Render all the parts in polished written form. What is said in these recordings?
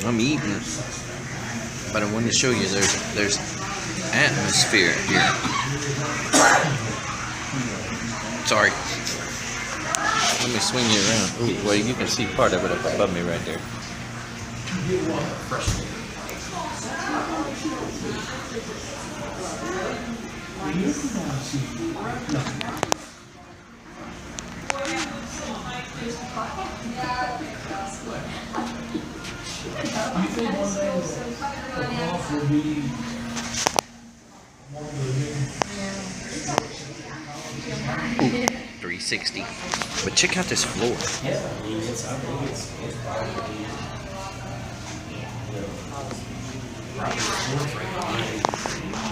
I'm eating, but I want to show you there's atmosphere here. Sorry. Let me swing you around. Ooh, well, you can see part of it up above me right there. Ooh, 360. But check out this floor.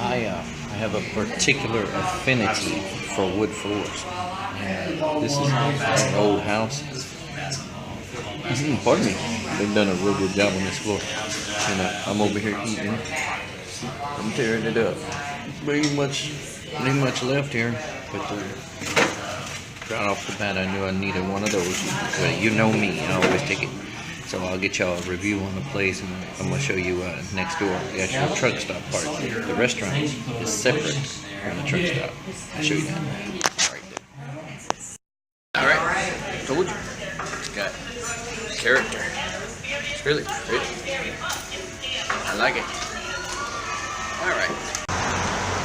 I have a particular affinity for wood floors. This is an old house. Pardon me. They've done a real good job on this floor. And I'm over here eating. I'm tearing it up. Pretty much left here, but right off the bat, I knew I needed one of those. Well, you know me, I always take it. So I'll get y'all a review on the place, and I'm gonna show you next door the actual truck stop part. The restaurant is separate from the truck stop. I'll show you that right there. All right, told you. It's got character. It's really pretty. I like it. All right.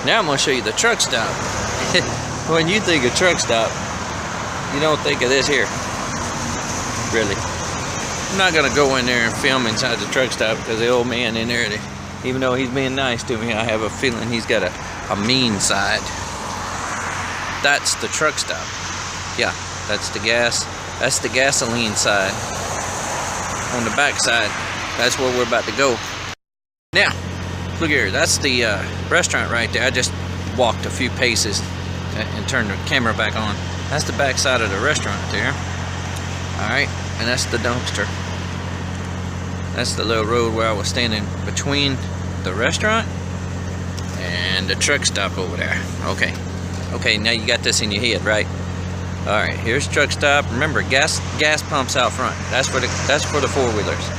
Now I'm gonna show you the truck stop. When you think of truck stop, you don't think of this here. Really. I'm not gonna go in there and film inside the truck stop because the old man in there, even though he's being nice to me, I have a feeling he's got a mean side. That's the truck stop. Yeah, that's the gas. That's the gasoline side. On the back side, that's where we're about to go. Now, look here. That's the restaurant right there. I just walked a few paces and turned the camera back on. That's the back side of the restaurant there. All right, and that's the dumpster. That's the little road where I was standing between the restaurant and the truck stop over there. Okay, now you got this in your head, right? All right, here's truck stop. Remember, gas pumps out front. That's for the four-wheelers.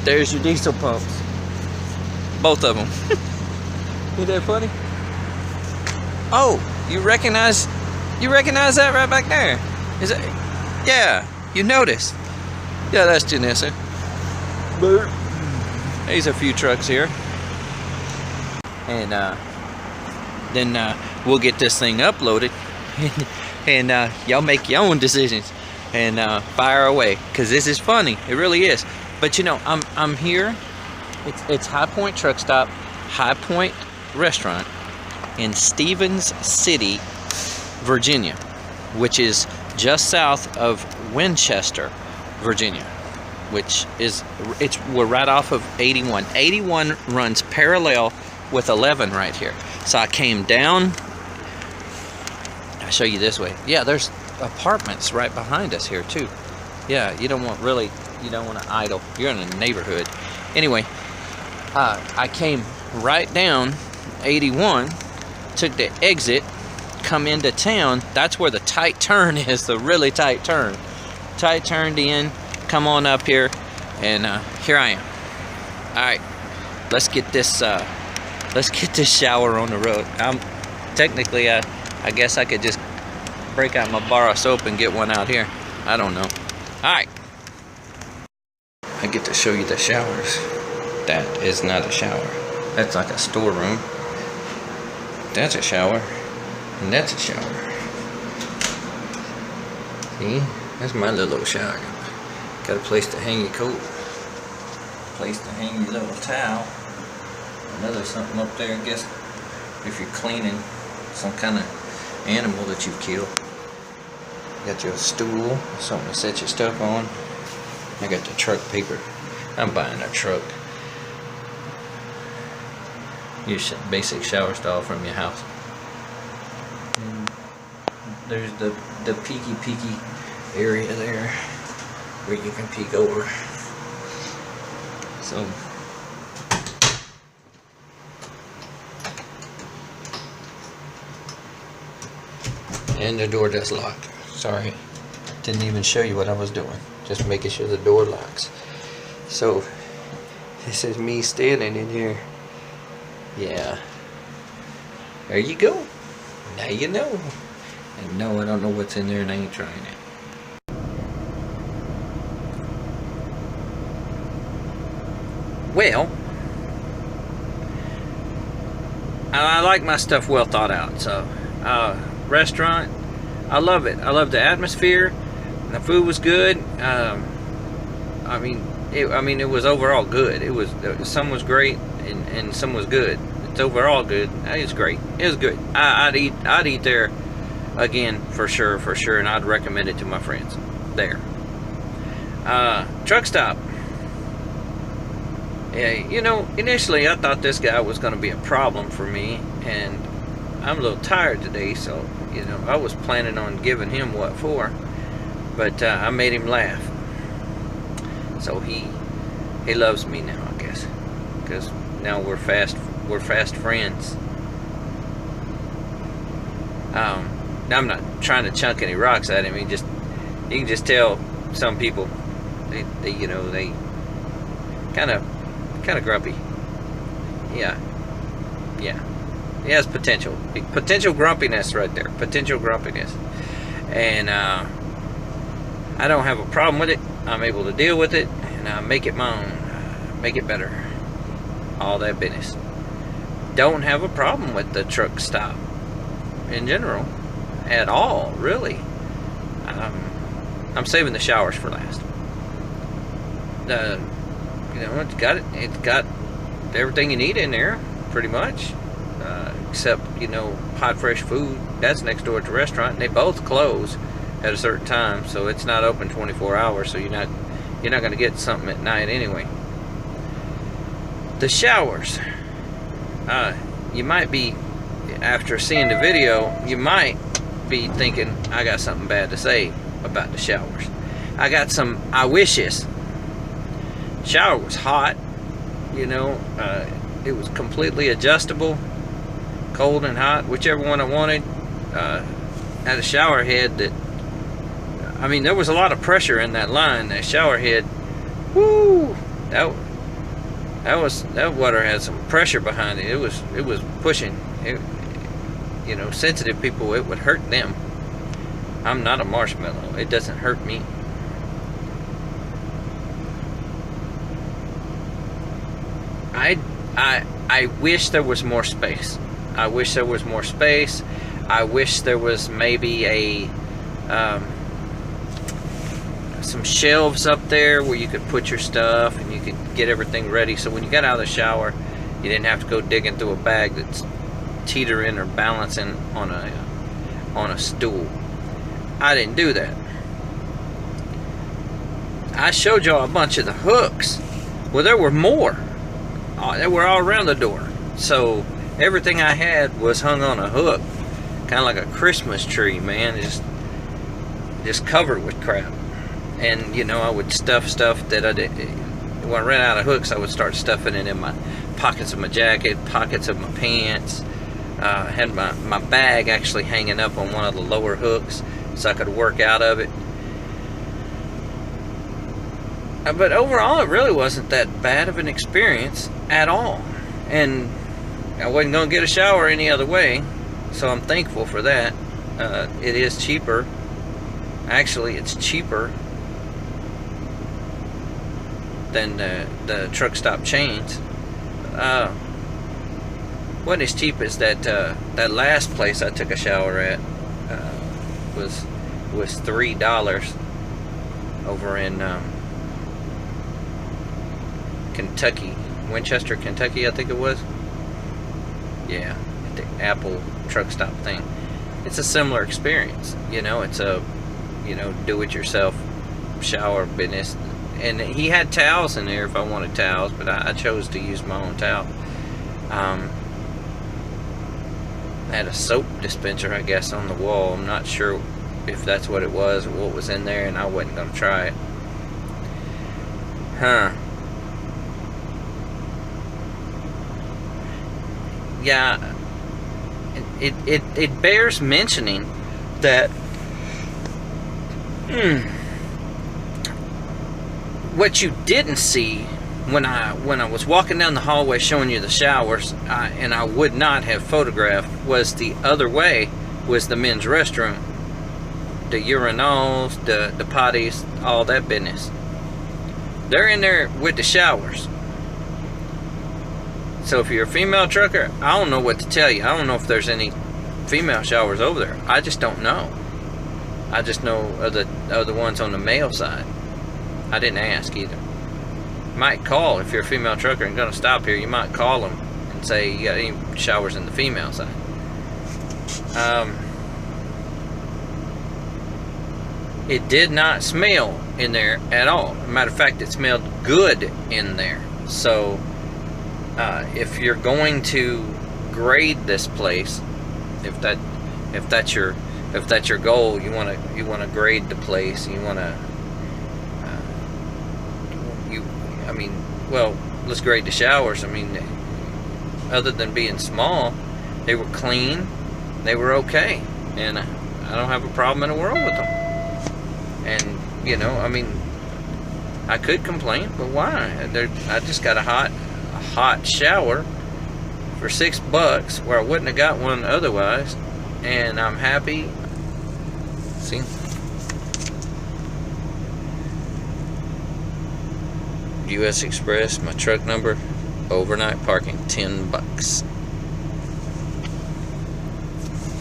There's your diesel pumps. Both of them. Isn't that funny? Oh, you recognize that right back there? Is it? Yeah, you noticed. Yeah, that's Janessa. There's a few trucks here. And then we'll get this thing uploaded. And y'all make your own decisions. And fire away. Because this is funny. It really is. But you know, I'm here. It's High Point Truck Stop, High Point Restaurant in Stevens City, Virginia, which is just south of Winchester, Virginia, which is we're right off of 81. 81 runs parallel with 11 right here. So I came down. I'll show you this way. Yeah, there's apartments right behind us here too. Yeah, you don't want to idle. You're in a neighborhood. Anyway, I came right down 81, took the exit, come into town. That's where the tight turn is, the really tight turn. Tight turned in, come on up here, and here I am. All right, let's get this shower on the road. Technically, I guess I could just break out my bar of soap and get one out here. I don't know. All right. I get to show you the showers. That is not a shower. That's like a storeroom. That's a shower. And that's a shower. See? That's my little shower. Got a place to hang your coat. Place to hang your little towel. Another something up there, I guess, if you're cleaning some kind of animal that you've killed. Got your stool, something to set your stuff on. I got the truck paper. I'm buying a truck. Your basic shower stall from your house. And there's the peeky area there where you can peek over. So and the door does lock. Sorry, didn't even show you what I was doing. just making sure the door locks. So this is me standing in here. Yeah. There you go. Now you know. And no, I don't know what's in there and I ain't trying it. Well, I like my stuff well thought out. So, restaurant, I love it. I love the atmosphere. The food was good. I mean, it was overall good. Some was great and some was good. It's overall good. It was great. It was good. I'd eat there again for sure, and I'd recommend it to my friends there. Truck stop. Yeah, you know, initially I thought this guy was going to be a problem for me, and I'm a little tired today, so, you know, I was planning on giving him what for, but I made him laugh. So he loves me now, I guess, because now we're fast friends. I'm not trying to chunk any rocks at him. You can just tell some people, they you know, they kind of grumpy. Yeah. He has potential grumpiness right there. Potential grumpiness. And I don't have a problem with it. I'm able to deal with it, and I make it my own. Make it better. All that business. Don't have a problem with the truck stop in general at all, really. I'm saving the showers for last. You know, it's got everything you need in there, pretty much, except, you know, hot fresh food. That's next door at the restaurant, and they both close at a certain time, so it's not open 24 hours. So you're not going to get something at night anyway. The showers, you might be, after seeing the video, you might be thinking I got something bad to say about the showers. I got some I wishes. Shower was hot, you know. It was completely adjustable, cold and hot, whichever one I wanted. Had a shower head that, I mean, there was a lot of pressure in that line. That shower head, whoo, that water had some pressure behind it. It was pushing. You know, sensitive people, it would hurt them. I'm not a marshmallow. It doesn't hurt me. I wish there was more space. I wish there was more space. I wish there was maybe some shelves up there where you could put your stuff and you could get everything ready, so when you got out of the shower, you didn't have to go digging through a bag that's teetering or balancing on a stool. I didn't do that. I showed y'all a bunch of the hooks. Well, there were more. They were all around the door. So everything I had was hung on a hook, kind of like a Christmas tree, man. Just covered with crap. And, you know, I would stuff stuff that I did. When I ran out of hooks, I would start stuffing it in my pockets of my jacket, pockets of my pants. I had my bag actually hanging up on one of the lower hooks so I could work out of it. But overall, it really wasn't that bad of an experience at all. And I wasn't going to get a shower any other way, so I'm thankful for that. It is cheaper. Actually, it's cheaper than the truck stop chains. Wasn't as cheap as that last place I took a shower at. Was $3 over in Kentucky, Winchester, Kentucky, I think it was. Yeah, the Apple truck stop thing. It's a similar experience, you know. It's a, you know, do-it-yourself shower business. And he had towels in there if I wanted towels, but I chose to use my own towel. I had a soap dispenser, I guess, on the wall. I'm not sure if that's what it was or what was in there, and I wasn't going to try it. Yeah, it bears mentioning that what you didn't see when I was walking down the hallway showing you the showers, and I would not have photographed, was the other way was the men's restroom, the urinals, the potties, all that business. They're in there with the showers. So if you're a female trucker, I don't know what to tell you. I don't know if there's any female showers over there. I just don't know. I just know of the ones on the male side. I didn't ask either. You might call if you're a female trucker and gonna stop here. You might call them and say you got any showers in the female side. It did not smell in there at all. Matter of fact, it smelled good in there. So if you're going to grade this place, if that's your goal, you want to grade the place. You want to well, let's grade the showers. I mean, other than being small, they were clean, they were okay, and I don't have a problem in the world with them. And you know, I mean, I could complain, but why? I just got a hot shower for $6 where I wouldn't have got one otherwise, and I'm happy. See, U.S. Express, my truck number, overnight parking, $10.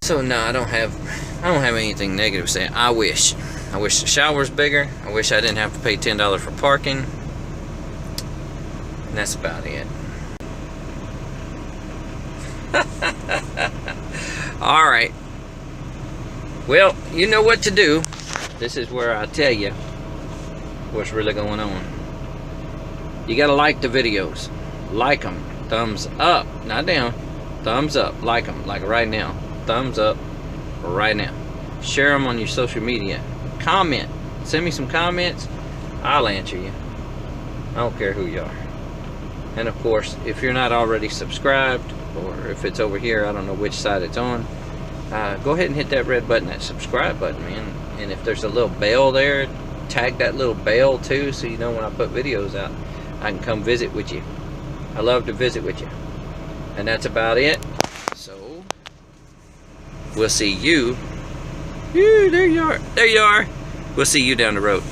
So no, I don't have anything negative to say. I wish the shower's bigger. I wish I didn't have to pay $10 for parking. And that's about it. All right. Well, you know what to do. This is where I tell you what's really going on. You gotta like the videos. Like them. Thumbs up. Not down. Thumbs up. Like them. Like right now. Thumbs up right now. Share them on your social media. Comment. Send me some comments. I'll answer you. I don't care who you are. And of course, if you're not already subscribed, or if it's over here, I don't know which side it's on, go ahead and hit that red button, that subscribe button, man. And if there's a little bell there, tag that little bell too, so you know when I put videos out, I can come visit with you. I love to visit with you. And that's about it. So we'll see you. There you are. There you are. We'll see you down the road.